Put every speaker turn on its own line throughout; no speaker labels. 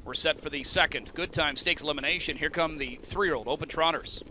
We're set for the second Good Time Stakes elimination. Here come the 3-year-old Open Trotters.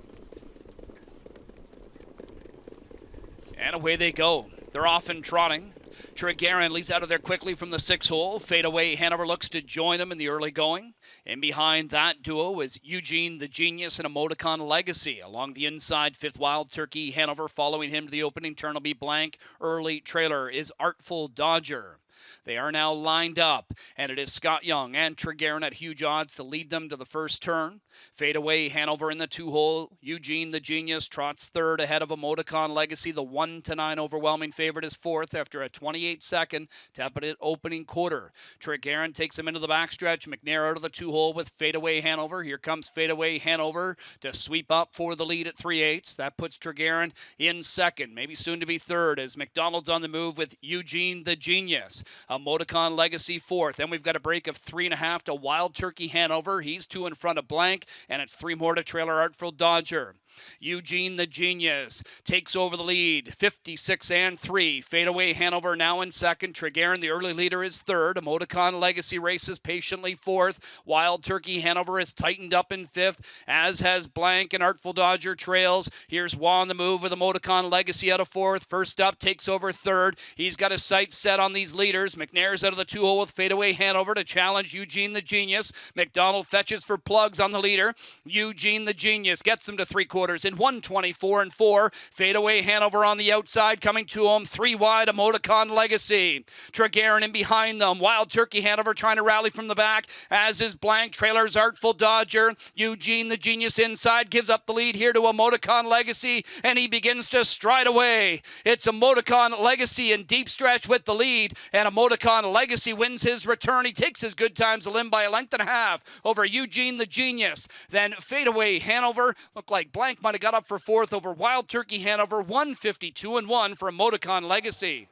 And away they go. They're off and trotting. Tregarin leads out of there quickly from the 6-hole. Fadeaway Hanover looks to join them in the early going. And behind that duo is Eugene the Genius and Emoticon Legacy. Along the inside, 5th Wild Turkey Hanover. Following him to the opening turn will be Blank. Early trailer is Artful Dodger. They are now lined up, and it is Scott Young and Tregarin at huge odds to lead them to the first turn. Fadeaway Hanover in the 2-hole. Eugene the Genius trots third ahead of Emoticon Legacy. The 1-9 overwhelming favorite is fourth after a 28-second tepid opening quarter. Tregarin takes him into the backstretch. McNair out of the 2-hole with Fadeaway Hanover. Here comes Fadeaway Hanover to sweep up for the lead at 3/8. That puts Tregarin in second, maybe soon to be third, as McDonald's on the move with Eugene the Genius. Emoticon Legacy fourth. Then we've got a break of 3.5 to Wild Turkey Hanover. He's 2 in front of Blank, and it's 3 more to trailer Artful Dodger. Eugene the Genius takes over the lead, 56-3. Fadeaway Hanover now in second. Tregarin, the early leader, is third. Emoticon Legacy races patiently fourth. Wild Turkey Hanover is tightened up in fifth, as has Blank, and Artful Dodger trails. Here's Waugh on the move with Emoticon Legacy out of fourth. First up takes over third. He's got his sights set on these leaders. McNair's out of the 2-hole with Fadeaway Hanover to challenge Eugene the Genius. McDonald fetches for plugs on the leader. Eugene the Genius gets him to 3/4 in 1:24.4. Fadeaway Hanover on the outside, coming to him 3 wide. Emoticon Legacy. Tregarin in behind them. Wild Turkey Hanover trying to rally from the back, as is Blank. Trailers Artful Dodger. Eugene the Genius inside gives up the lead here to Emoticon Legacy, and he begins to stride away. It's Emoticon Legacy in deep stretch with the lead, and Emoticon Legacy wins his return. He takes his Good Times elim by 1.5 over Eugene the Genius. Then Fadeaway Hanover looked like Blank might have got up for fourth over Wild Turkey Hanover. 152-1 for Emoticon Legacy.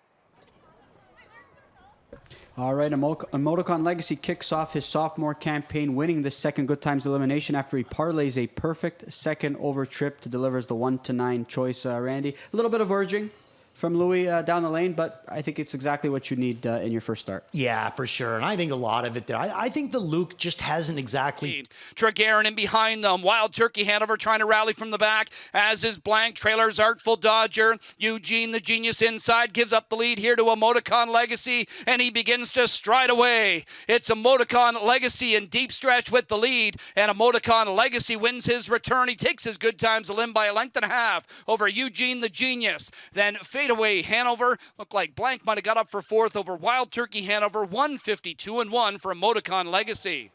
All right, Emoticon Legacy kicks off his sophomore campaign, winning the second Good Times elimination after he parlays a perfect second over trip to delivers the 1-9 choice. Randy, a little bit of urging from Louis down the lane, but I think it's exactly what you need in your first start.
Yeah, for sure. And I think a lot of it there. I think the Luke just hasn't exactly...
Tregarin in behind them. Wild Turkey Hanover trying to rally from the back, as is Blank. Trailers Artful Dodger. Eugene the Genius inside gives up the lead here to Emoticon Legacy, and he begins to stride away. It's Emoticon Legacy in deep stretch with the lead, and Emoticon Legacy wins his return. He takes his Good Times elim by 1.5 over Eugene the Genius. Then Fadeaway Hanover looked like Blank might have got up for fourth over Wild Turkey Hanover. 152-1 for Emoticon Legacy.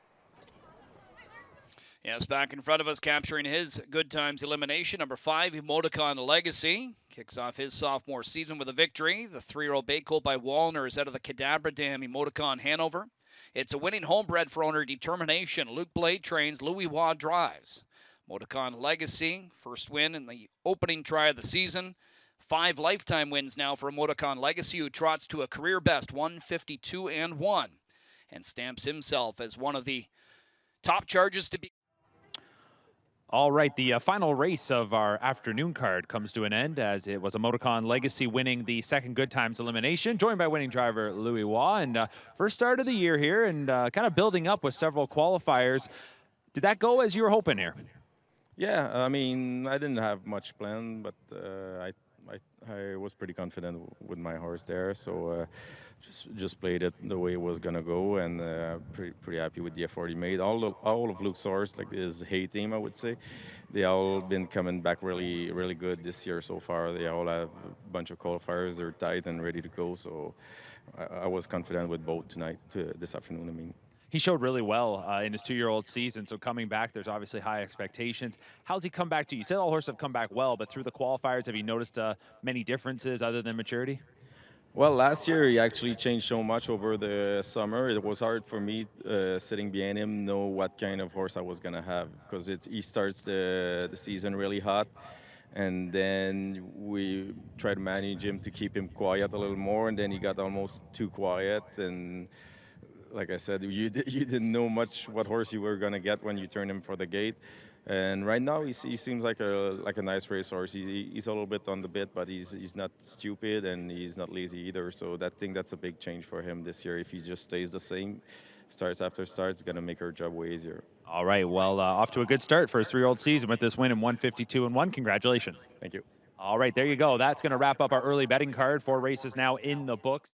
Yes, back in front of us, capturing his Good Times elimination. Number 5, Emoticon Legacy. Kicks off his sophomore season with a victory. The 3-year-old bay colt by Wallner is out of the Cadabra Dam, Emoticon Hanover. It's a winning homebred for owner Determination. Luke Blade trains, Louis Waugh drives. Emoticon Legacy, first win in the opening try of the season. 5 lifetime wins now for Emoticon Legacy, who trots to a career best 152-1 and stamps himself as one of the top charges to be.
All right, the final race of our afternoon card comes to an end, as it was Emoticon Legacy winning the second Good Times elimination, joined by winning driver Louis Waugh. And first start of the year here, and kind of building up with several qualifiers. Did that go as you were hoping here?
Yeah, I mean, I didn't have much planned, but I was pretty confident with my horse there, so just played it the way it was gonna go, and pretty happy with the effort he made. All of Luke's horse, like his hay team, I would say, they all been coming back really good this year so far. They all have a bunch of qualifiers. They're tight and ready to go, so I was confident with both this afternoon. I mean.
He showed really well in his 2-year-old season, so coming back, there's obviously high expectations. How's he come back to you? You said all horses have come back well, but through the qualifiers, have you noticed many differences other than maturity?
Well, last year he actually changed so much over the summer. It was hard for me sitting behind him know what kind of horse I was gonna have, because he starts the season really hot, and then we try to manage him to keep him quiet a little more, and then he got almost too quiet. And like I said, you didn't know much what horse you were gonna get when you turn him for the gate. And right now he seems like a nice racehorse. He's a little bit on the bit, but he's not stupid and he's not lazy either. So that's a big change for him this year. If he just stays the starts after starts, going to make her job way easier.
All right, well, off to a good start for a 3-year-old season with this win in 152-1. Congratulations.
Thank you.
All right, there you go. That's going to wrap up our early betting card. 4 races now in the books.